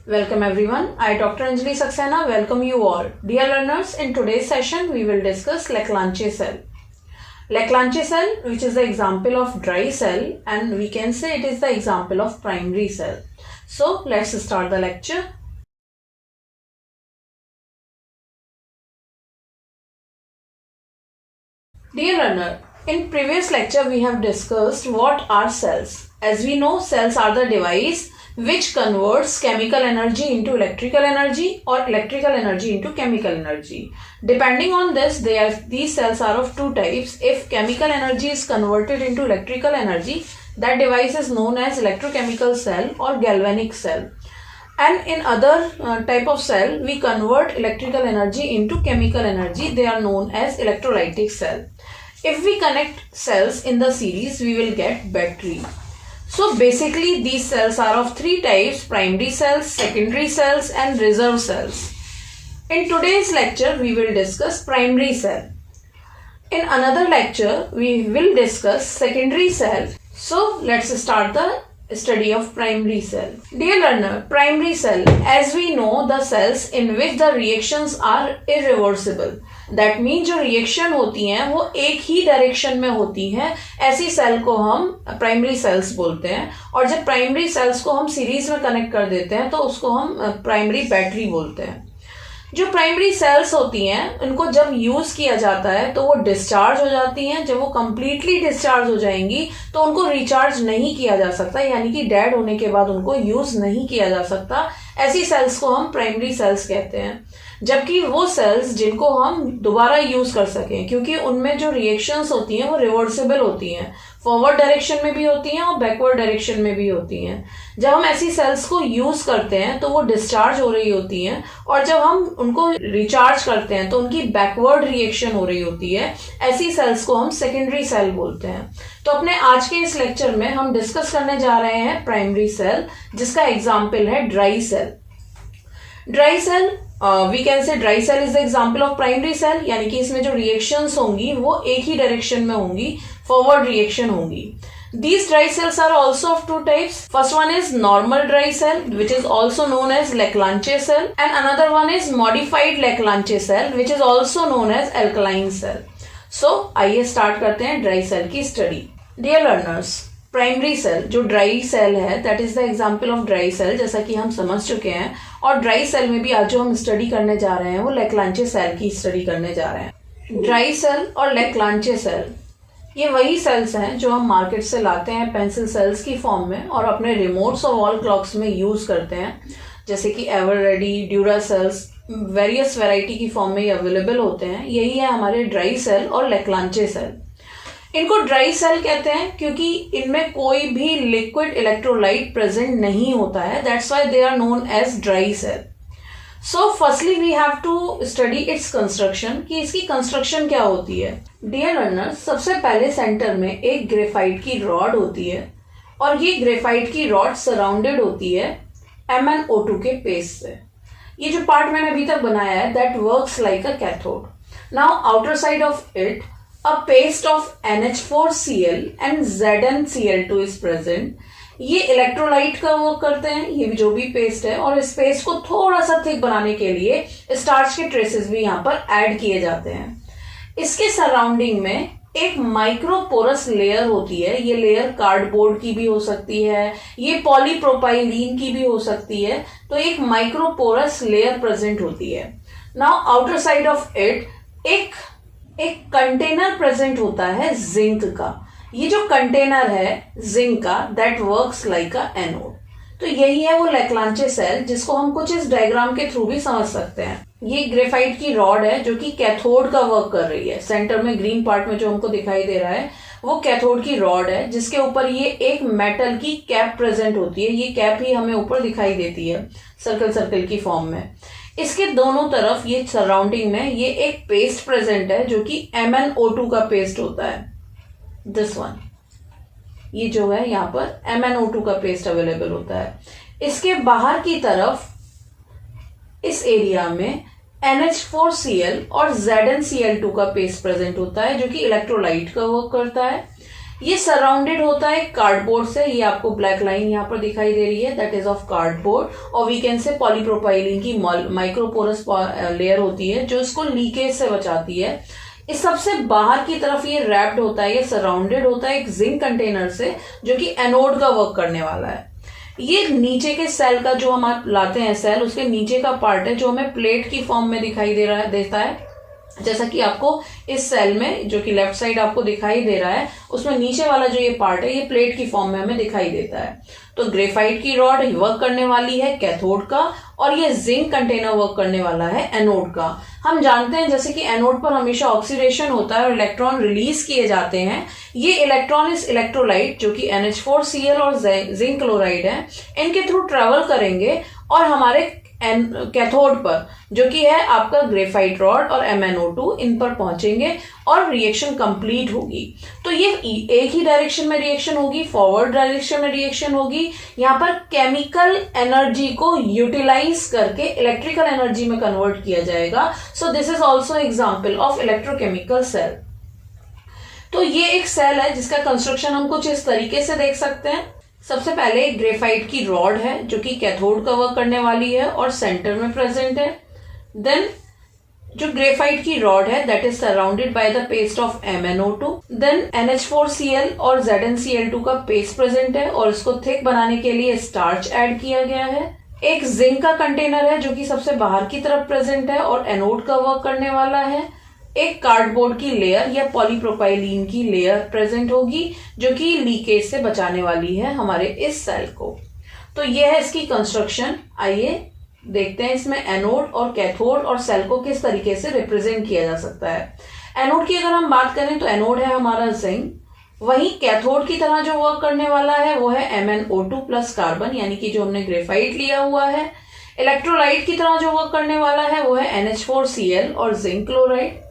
Welcome everyone. I, Dr. Anjali Saxena, welcome you all. Dear learners, in today's session, we will discuss Leclanché cell. Leclanché cell, which is the example of dry cell, and we can say it is the example of primary cell. So, let's start the lecture. Dear learner, in previous lecture, we have discussed what are cells. As we know, cells are the device which converts chemical energy into electrical energy or electrical energy into chemical energy. Depending on this, these cells are of two types. If chemical energy is converted into electrical energy, that device is known as electrochemical cell or galvanic cell. And in other type of cell, we convert electrical energy into chemical energy. They are known as electrolytic cell. If we connect cells in the series, we will get battery. So basically these cells are of three types: primary cells, secondary cells and reserve cells. In today's lecture we will discuss primary cell. In another lecture we will discuss secondary cell. So let's start the study of primary cell. Dear learner, primary cell, as we know, the cells in which the reactions are irreversible. That mean जो reaction होती हैं वो एक ही direction में होती हैं, ऐसी सेल को हम प्राइमरी सेल्स बोलते हैं. और जब प्राइमरी सेल्स को हम सीरीज में कनेक्ट कर देते हैं तो उसको हम प्राइमरी बैटरी बोलते हैं. जो प्राइमरी सेल्स होती हैं उनको जब यूज किया जाता है तो वो डिस्चार्ज हो जाती हैं. जब वो कंप्लीटली डिस्चार्ज हो जाएंगी तो उनको रिचार्ज नहीं किया जा सकता, यानी कि डेड होने के बाद उनको यूज नहीं किया जा सकता. ऐसी सेल्स को हम प्राइमरी सेल्स कहते हैं. जबकि वो सेल्स जिनको हम दोबारा यूज कर सकें, क्योंकि उनमें जो रिएक्शंस होती हैं वो रिवर्सिबल होती हैं, फॉरवर्ड डायरेक्शन में भी होती हैं और बैकवर्ड डायरेक्शन में भी होती हैं. जब हम ऐसी सेल्स को यूज करते हैं तो वो डिस्चार्ज हो रही होती हैं, और जब हम उनको रिचार्ज करते हैं तो उनकी बैकवर्ड रिएक्शन हो रही होती है. ऐसी सेल्स को हम सेकेंडरी सेल बोलते हैं. तो अपने आज के इस लेक्चर में हम डिस्कस करने जा रहे हैं प्राइमरी सेल, जिसका एग्जाम्पल है dry cell. Dry cell, we can say dry cell is the example of primary cell, यानी कि इसमें जो रिएक्शंस होंगी वो एक ही डायरेक्शन में होंगी, फॉरवर्ड रिएक्शन होंगी. These dry cells are also of two types. First one is normal dry cell, which is also known as Leclanché cell, and another one is modified Leclanché cell, which is also known as alkaline cell. So, आइए start करते हैं dry cell की study. Dear learners, primary cell जो dry cell है, that is the example of dry cell, जैसा कि हम समझ चुके हैं. और ड्राई सेल में भी आज जो हम स्टडी करने जा रहे हैं वो लेक्लांचे सेल की स्टडी करने जा रहे हैं. ड्राई सेल और लेक्लांचे सेल ये वही सेल्स हैं जो हम मार्केट से लाते हैं पेंसिल सेल्स की फॉर्म में और अपने रिमोट्स और वॉल क्लॉक्स में यूज करते हैं. जैसे कि Eveready, Duracells, various variety की फॉर्म में ये अवेलेबल होते हैं. यही है हमारे ड्राई सेल और लेक्लांचे सेल. इनको ड्राई सेल कहते हैं क्योंकि इनमें कोई भी लिक्विड इलेक्ट्रोलाइट प्रेजेंट नहीं होता है. That's why they are known as dry cell. So firstly we have to study its construction, कि इसकी कंस्ट्रक्शन क्या होती है. डियर लर्नर्स, सबसे पहले सेंटर में एक ग्रेफाइट की रॉड होती है और ये ग्रेफाइट की रॉड सराउंडेड होती है MnO2 के पेस्ट से. ये जो पार्ट मैंने अभी तक बनाया है that works like a cathode. Now outer side of it a paste of NH4Cl and ZnCl2 is present. ये इलेक्ट्रोलाइट का वर्क करते हैं, ये भी जो भी पेस्ट है, और इस पेस्ट को थोड़ा सा थिक बनाने के लिए स्टार्च के ट्रेसेस भी यहाँ पर ऐड किए जाते हैं. इसके सराउंडिंग में एक माइक्रोपोरस लेयर होती है. ये लेयर कार्डबोर्ड की भी हो सकती है, ये पॉलीप्रोपाइलीन की भी हो सकती है. तो एक माइक्रोपोरस लेयर प्रेजेंट होती है. Now outer side of it एक कंटेनर प्रेजेंट होता है जिंक का. ये जो कंटेनर है जिंक का that works like a anode. तो यही है वो लेक्लांचे सेल, जिसको हम कुछ इस डायग्राम के थ्रू भी समझ सकते हैं. ये ग्रेफाइट की रॉड है जो कि कैथोड का वर्क कर रही है. सेंटर में ग्रीन पार्ट में जो हमको दिखाई दे रहा है वो कैथोड की रॉड है, जिसके ऊपर ये एक मेटल की कैप प्रेजेंट होती है. ये कैप ही हमें ऊपर दिखाई देती है सर्कल सर्कल की फॉर्म में. इसके दोनों तरफ ये सराउंडिंग में ये एक पेस्ट प्रेजेंट है जो कि MnO2 का पेस्ट होता है. दिस वन, ये जो है यहाँ पर MnO2 का पेस्ट अवेलेबल होता है. इसके बाहर की तरफ इस एरिया में NH4Cl और ZnCl2 का पेस्ट प्रेजेंट होता है जो कि इलेक्ट्रोलाइट का वर्क करता है. ये सराउंडेड होता है कार्डबोर्ड से, ये आपको ब्लैक लाइन यहाँ पर दिखाई दे रही है, दैट इज ऑफ कार्डबोर्ड, और वी कैन से पॉलीप्रोपाइलिन की माइक्रोपोरस लेयर होती है जो इसको लीकेज से बचाती है। इस सबसे बाहर की तरफ ये रैप्ड होता है, ये सराउंडेड होता है एक जिंक कंटेनर से जो कि एनोड का वर्क करने वाला है। ये नीचे के सेल का जो हम लाते हैं सेल, उसके नीचे का पार्ट है जो हमें प्लेट की फॉर्म में दिखाई देता है, जैसा कि आपको इस सेल में जो कि लेफ्ट साइड आपको दिखाई दे रहा है, उसमें नीचे वाला जो ये पार्ट है ये प्लेट की फॉर्म में हमें दिखाई देता है। तो ग्रेफाइट की रॉड वर्क करने वाली है कैथोड का, और ये जिंक कंटेनर वर्क करने वाला है एनोड का। हम जानते हैं जैसे कि एनोड पर हमेशा ऑक्सीडेशन होता है और इलेक्ट्रॉन रिलीज किए जाते हैं। ये इलेक्ट्रॉन इस इलेक्ट्रोलाइट जो कि NH4Cl और जिंक क्लोराइड है, इनके थ्रू ट्रेवल करेंगे और हमारे कैथोड पर जो कि है आपका ग्रेफाइट रॉड और MnO2, इन पर पहुंचेंगे और रिएक्शन कंप्लीट होगी। तो ये एक ही डायरेक्शन में रिएक्शन होगी, फॉरवर्ड डायरेक्शन में रिएक्शन होगी। यहाँ पर केमिकल एनर्जी को यूटिलाइज करके इलेक्ट्रिकल एनर्जी में कन्वर्ट किया जाएगा। So this is also example of electrochemical cell. तो ये एक सेल है जिसका कंस्ट्रक्शन हम कुछ इस तरीके से देख सकते हैं। सबसे पहले ग्रेफाइट की रॉड है जो कि कैथोड का वर्क करने वाली है और सेंटर में प्रेजेंट है। देन जो ग्रेफाइट की रॉड है that is surrounded by the paste of MnO2। Then NH4Cl और ZnCl2 का पेस्ट प्रेजेंट है और इसको थिक बनाने के लिए स्टार्च ऐड किया गया है। एक जिंक का कंटेनर है जो कि सबसे बाहर की तरफ प्रेजेंट है और एनोड का वर्क करने वाला है। एक कार्डबोर्ड की लेयर या पॉलीप्रोपाइलीन की लेयर प्रेजेंट होगी जो कि लीकेज से बचाने वाली है हमारे इस सेल को। तो ये है इसकी कंस्ट्रक्शन। आइए देखते हैं इसमें एनोड और कैथोड और सेल को किस तरीके से रिप्रेजेंट किया जा सकता है। एनोड की अगर हम बात करें तो एनोड है हमारा जिंक, वहीं कैथोड की तरह जो वर्क करने वाला है वो है MnO2 प्लस कार्बन, यानी कि जो हमने ग्रेफाइट लिया हुआ है। इलेक्ट्रोलाइट की तरह जो वर्क करने वाला है वो है NH4Cl और जिंक क्लोराइड।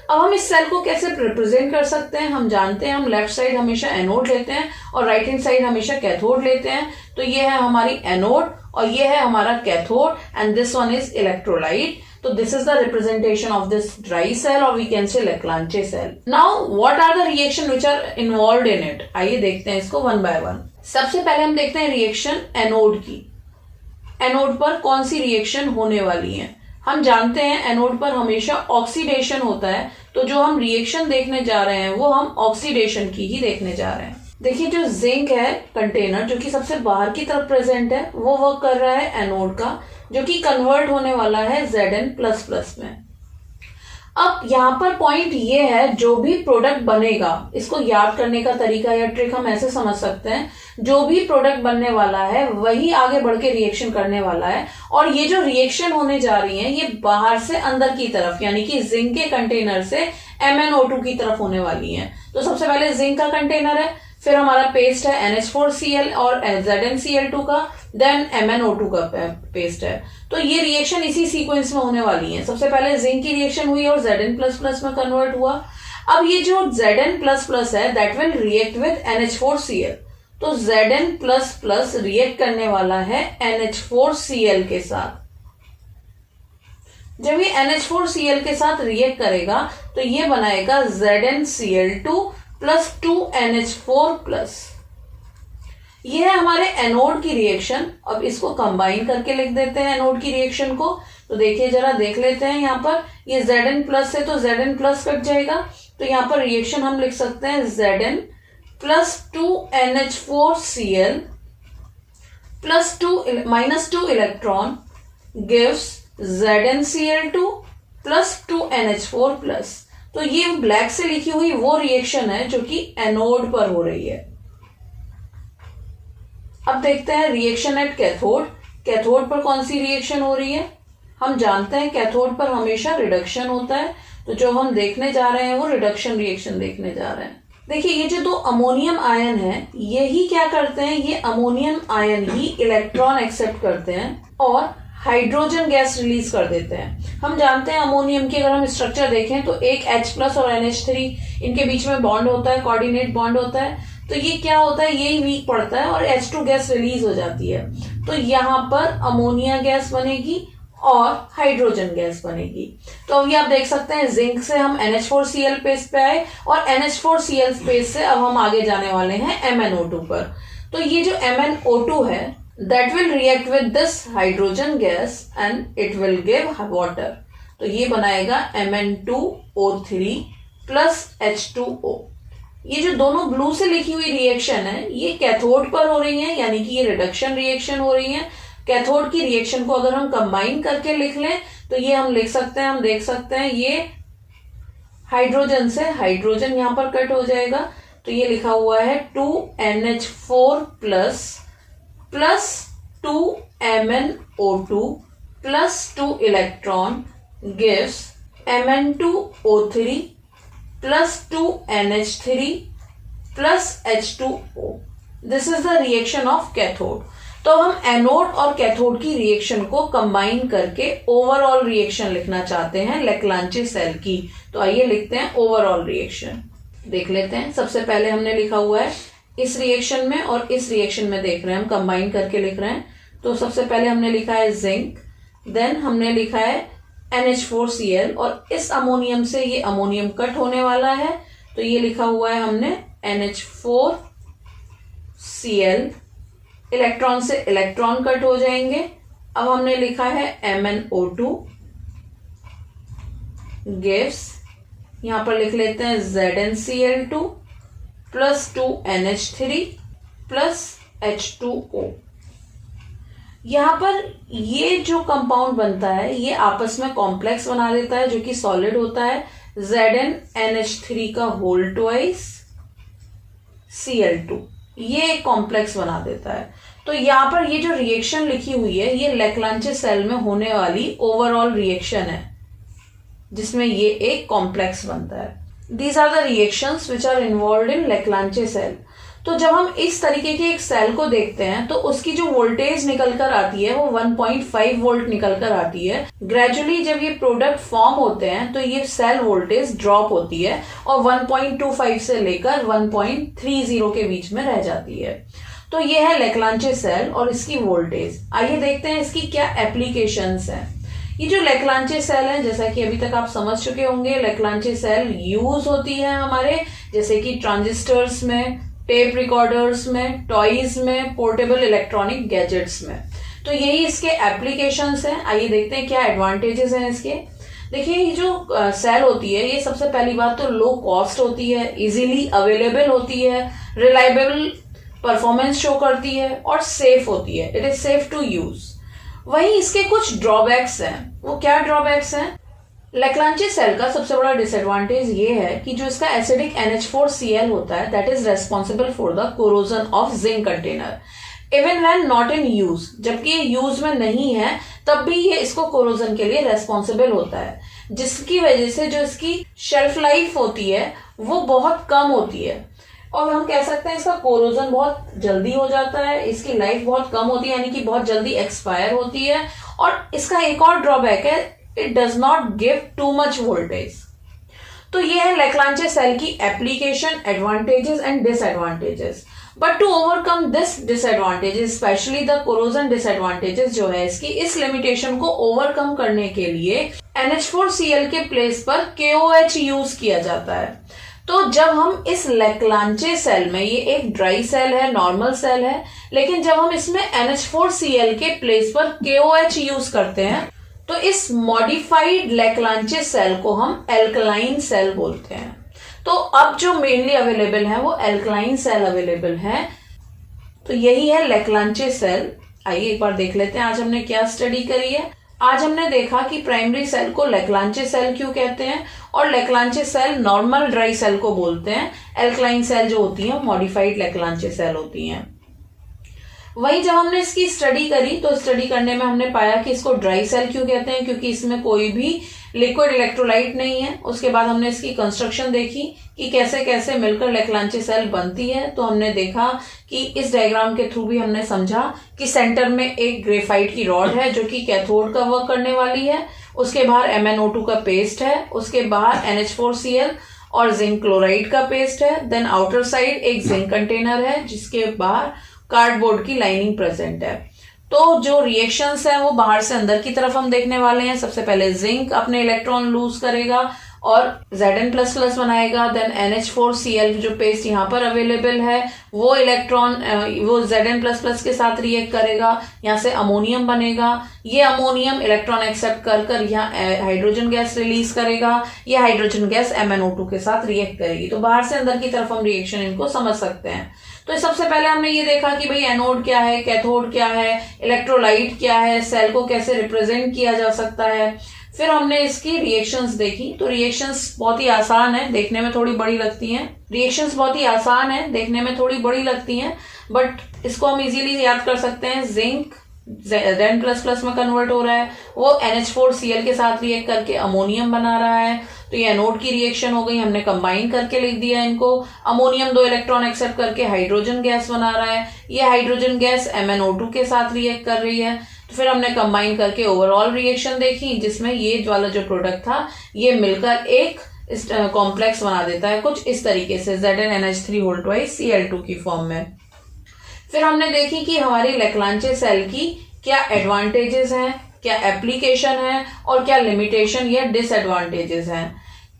अब हम इस सेल को कैसे रिप्रेजेंट कर सकते हैं, हम जानते हैं हम लेफ्ट साइड हमेशा एनोड लेते हैं और राइट हैंड साइड हमेशा कैथोड लेते हैं। तो ये है हमारी एनोड और ये है हमारा cathode and this one is electrolyte. तो this is the representation of this dry cell और we can say Leclanche cell. Now what are the reaction which are involved in it. आइए देखते हैं इसको वन बाय वन। सबसे पहले हम देखते हैं रिएक्शन एनोड की। एनोड पर कौन सी रिएक्शन होने वाली है। हम जानते हैं एनोड पर हमेशा ऑक्सीडेशन होता है, तो जो हम रिएक्शन देखने जा रहे हैं वो हम ऑक्सीडेशन की ही देखने जा रहे हैं। देखिए जो जिंक है कंटेनर जो कि सबसे बाहर की तरफ प्रेजेंट है वो वर्क कर रहा है एनोड का, जो कि कन्वर्ट होने वाला है Zn++ में। अब यहाँ पर पॉइंट ये है, जो भी प्रोडक्ट बनेगा, इसको याद करने का तरीका या ट्रिक हम ऐसे समझ सकते हैं, जो भी प्रोडक्ट बनने वाला है वही आगे बढ़ के रिएक्शन करने वाला है। और ये जो रिएक्शन होने जा रही है ये बाहर से अंदर की तरफ यानी कि जिंक के कंटेनर से MnO2 की तरफ होने वाली है। तो सबसे पहले जिंक का कंटेनर है, फिर हमारा पेस्ट है NH4Cl और ZnCl2 का, देन MnO2 का पेस्ट है। तो ये रिएक्शन इसी सीक्वेंस में होने वाली है। सबसे पहले जिंक की रिएक्शन हुई और Zn++ में कन्वर्ट हुआ। अब ये जो Zn++ है that will react with NH4Cl। तो Zn++ रिएक्ट करने वाला है NH4Cl के साथ। जब ये NH4Cl के साथ रिएक्ट करेगा तो ये बनाएगा ZnCl2 + 2NH4+। ये है हमारे एनोड की रिएक्शन। अब इसको कंबाइन करके लिख देते हैं एनोड की रिएक्शन को। तो देखिए जरा देख लेते हैं, यहाँ पर ये Zn+ है तो Zn+ कट जाएगा, तो यहाँ पर रिएक्शन हम लिख सकते हैं Zn + 2NH4Cl + -2 electron gives ZnCl2 + 2NH4+। तो ये ब्लैक से लिखी हुई वो रिएक्शन है जो कि एनोड पर हो रही है। अब देखते हैं रिएक्शन एट कैथोड। कैथोड पर कौन सी रिएक्शन हो रही है। हम जानते हैं कैथोड पर हमेशा रिडक्शन होता है, तो जो हम देखने जा रहे हैं वो रिडक्शन रिएक्शन देखने जा रहे हैं। देखिए ये जो दो अमोनियम आयन है यही क्या करते हैं, ये अमोनियम आयन ही इलेक्ट्रॉन एक्सेप्ट करते हैं और हाइड्रोजन गैस रिलीज कर देते हैं। हम जानते हैं अमोनियम की अगर हम स्ट्रक्चर देखें तो एक H+ और NH3 इनके बीच में बॉन्ड होता है, कोऑर्डिनेट बॉन्ड होता है। तो ये क्या होता है, यही वीक पड़ता है और H2 गैस रिलीज हो जाती है। तो यहाँ पर अमोनिया गैस बनेगी, और हाइड्रोजन गैस बनेगी। तो अभी आप देख सकते हैं जिंक से हम NH4Cl पेज पे आए और NH4Cl पेज से अब हम आगे जाने वाले हैं MnO2 पर। तो ये जो MnO2 है that will react with this hydrogen gas and it will give water। तो ये बनाएगा Mn2O3 प्लस H2O। ये जो दोनों ब्लू से लिखी हुई रिएक्शन है ये कैथोड पर हो रही है, यानी कि ये रिडक्शन रिएक्शन हो रही है। कैथोड की रिएक्शन को अगर हम कंबाइन करके लिख लें तो ये हम लिख सकते हैं, हम देख सकते हैं ये हाइड्रोजन से हाइड्रोजन यहां पर कट हो जाएगा। तो ये लिखा हुआ है 2NH4 plus 2MnO2 plus 2 electron gives Mn2O3 plus 2NH3 plus H2O। This is the reaction of cathode. तो हम एनोड और कैथोड की रिएक्शन को कंबाइन करके ओवरऑल रिएक्शन लिखना चाहते हैं लेक्लांचे सेल की। तो आइए लिखते हैं ओवरऑल रिएक्शन, देख लेते हैं। सबसे पहले हमने लिखा हुआ है इस रिएक्शन में और इस रिएक्शन में, देख रहे हैं हम कंबाइन करके लिख रहे हैं। तो सबसे पहले हमने लिखा है जिंक, देन हमने लिखा है NH4Cl और इस अमोनियम से ये अमोनियम कट होने वाला है। तो ये लिखा हुआ है हमने NH4Cl, इलेक्ट्रॉन से इलेक्ट्रॉन कट हो जाएंगे। अब हमने लिखा है MnO2 गिव्स, यहां पर लिख लेते हैं ZnCl2 plus 2NH3 plus H2O। यहां पर ये जो कंपाउंड बनता है ये आपस में कॉम्प्लेक्स बना देता है जो कि सॉलिड होता है। ZnNH3 का होल ट्वाइस Cl2, ये एक कॉम्प्लेक्स बना देता है। तो यहाँ पर ये जो रिएक्शन लिखी हुई है ये लेक्लांचे सेल में होने वाली ओवरऑल रिएक्शन है जिसमें ये एक कॉम्प्लेक्स बनता है। These are the reactions which are involve in Leclanche cell. तो जब हम इस तरीके के एक सेल को देखते हैं तो उसकी जो वोल्टेज निकल कर आती है वो 1.5 वोल्ट निकल कर आती है। ग्रेजुअली जब ये प्रोडक्ट फॉर्म होते हैं तो ये सेल वोल्टेज ड्रॉप होती है और 1.25 से लेकर 1.30 के बीच में रह जाती है। तो ये है लेक्लांचे सेल और इसकी वोल्टेज। आइए देखते हैं इसकी क्या एप्लीकेशंस हैं। ये जो लेक्लांचे सेल है, जैसा कि अभी तक आप समझ चुके होंगे, लेक्लांचे सेल यूज होती है हमारे जैसे कि ट्रांजिस्टर्स में, टेप रिकॉर्डर्स में, टॉयज में, पोर्टेबल इलेक्ट्रॉनिक गैजेट्स में। तो यही इसके एप्लीकेशंस हैं। आइए देखते हैं क्या एडवांटेजेस हैं इसके। देखिए ये जो सेल होती है ये सबसे पहली बात तो लो कॉस्ट होती है, इजीली अवेलेबल होती है, रिलायबल परफॉर्मेंस शो करती है और सेफ होती है। It is safe to use. वहीं इसके कुछ ड्रॉबैक्स हैं। वो क्या ड्रॉबैक्स हैं? लेक्लांचे सेल का सबसे बड़ा डिसएडवांटेज ये है कि जो इसका एसिडिक NH4Cl होता है that is responsible for the corrosion of zinc container even when not in use. जबकि ये यूज में नहीं है तब भी ये इसको कोरोजन के लिए रेस्पॉन्सिबल होता है, जिसकी वजह से जो इसकी शेल्फ लाइफ होती है वो बहुत कम होती है और हम कह सकते हैं इसका कोरोजन बहुत जल्दी हो जाता है, इसकी लाइफ बहुत कम होती है, यानी कि बहुत जल्दी एक्सपायर होती है। और इसका एक और ड्रॉबैक है, it does not give too much voltage. तो ये है लेक्लांचे सेल की application, advantages and disadvantages. But to overcome this disadvantages, specially the corrosion disadvantages जो है इसकी, इस लिमिटेशन को ओवरकम करने के लिए NH4Cl के प्लेस पर KOH यूज किया जाता है। तो जब हम इस लेक्लांचे सेल में, ये एक ड्राई सेल है, नॉर्मल सेल है, लेकिन जब हम इसमें NH4Cl के प्लेस पर KOH यूज करते हैं तो इस मॉडिफाइड लेक्लांचे सेल को हम एल्कलाइन सेल बोलते हैं। तो अब जो मेनली अवेलेबल है वो एल्कलाइन सेल अवेलेबल है। तो यही है लेक्लांचे सेल। आइए एक बार देख लेते हैं आज हमने क्या स्टडी करी है। आज हमने देखा कि प्राइमरी सेल को लेक्लांचे सेल क्यों कहते हैं और लेक्लांचे सेल नॉर्मल ड्राई सेल को बोलते हैं। एल्कलाइन सेल जो होती है मॉडिफाइड लेक्लांचे सेल होती हैं। वहीं जब हमने इसकी स्टडी करी तो स्टडी करने में हमने पाया कि इसको ड्राई सेल क्यों कहते हैं, क्योंकि इसमें कोई भी लिक्विड इलेक्ट्रोलाइट नहीं है। उसके बाद हमने इसकी कंस्ट्रक्शन देखी कि कैसे कैसे मिलकर लेक्लांचे सेल बनती है। तो हमने देखा कि इस डायग्राम के थ्रू भी हमने समझा कि सेंटर में एक ग्रेफाइट की रॉड है जो कि कैथोड का वर्क करने वाली है। उसके बाहर MnO2 का पेस्ट है, उसके बाहर NH4Cl और जिंक क्लोराइड का पेस्ट है। देन आउटर साइड एक जिंक कंटेनर है जिसके बाहर कार्डबोर्ड की लाइनिंग प्रेजेंट है। तो जो रिएक्शंस हैं वो बाहर से अंदर की तरफ हम देखने वाले हैं। सबसे पहले जिंक अपने इलेक्ट्रॉन लूज करेगा और Zn++ बनाएगा। देन NH4Cl जो पेस्ट यहाँ पर अवेलेबल है वो इलेक्ट्रॉन वो Zn++ के साथ रिएक्ट करेगा, यहाँ से अमोनियम बनेगा। ये अमोनियम इलेक्ट्रॉन एक्सेप्ट कर यहाँ हाइड्रोजन गैस रिलीज करेगा। ये हाइड्रोजन गैस MnO2 के साथ रिएक्ट करेगी। तो बाहर से अंदर की तरफ हम रिएक्शन इनको समझ सकते हैं। तो सबसे पहले हमने ये देखा कि भाई एनोड क्या है, कैथोड क्या है, इलेक्ट्रोलाइट क्या है, सेल को कैसे रिप्रेजेंट किया जा सकता है। फिर हमने इसकी रिएक्शंस देखी। तो रिएक्शंस बहुत ही आसान है, देखने में थोड़ी बड़ी लगती हैं। रिएक्शंस बहुत ही आसान है, देखने में थोड़ी बड़ी लगती हैं, बट इसको हम इजीली याद कर सकते हैं। जिंक Zn++ में कन्वर्ट हो रहा है, वो NH4Cl के साथ रिएक्ट करके अमोनियम बना रहा है। तो ये एनोड की रिएक्शन हो गई, हमने कंबाइन करके लिख दिया इनको। अमोनियम 2 इलेक्ट्रॉन एक्सेप्ट करके हाइड्रोजन गैस बना रहा है। ये हाइड्रोजन गैस MnO2 के साथ रिएक्ट कर रही है। तो फिर हमने कंबाइन करके ओवरऑल रिएक्शन देखी, जिसमें ये वाला जो प्रोडक्ट था ये मिलकर एक कॉम्प्लेक्स बना देता है कुछ इस तरीके से, ZnNH3 2Cl2 की फॉर्म में। फिर हमने देखी कि हमारी लेक्लांचे सेल की क्या एडवांटेजेस हैं, क्या एप्लीकेशन है और क्या लिमिटेशन या डिसएडवांटेजेस हैं।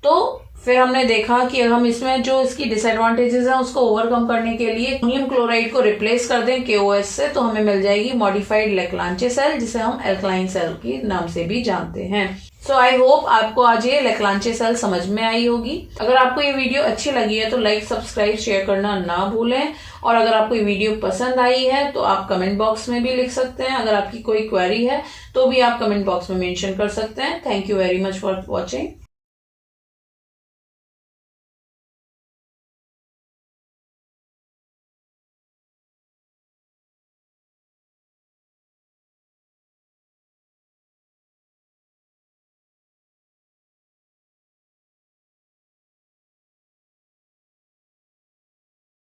तो फिर हमने देखा कि हम इसमें जो इसकी डिसएडवांटेजेस हैं उसको ओवरकम करने के लिए अमोनियम क्लोराइड को रिप्लेस कर दें KOH से, तो हमें मिल जाएगी मॉडिफाइड लेक्लांचे सेल, जिसे हम एल्कलाइन सेल के नाम से भी जानते हैं। सो आई होप आपको आज ये लेक्लांचे सेल समझ में आई होगी। अगर आपको ये वीडियो अच्छी लगी है तो लाइक, सब्सक्राइब, शेयर करना ना भूलें। और अगर आपको ये वीडियो पसंद आई है तो आप कमेंट बॉक्स में भी लिख सकते हैं। अगर आपकी कोई क्वेरी है तो भी आप कमेंट बॉक्स में मेंशन कर सकते हैं। Thank you very much for watching.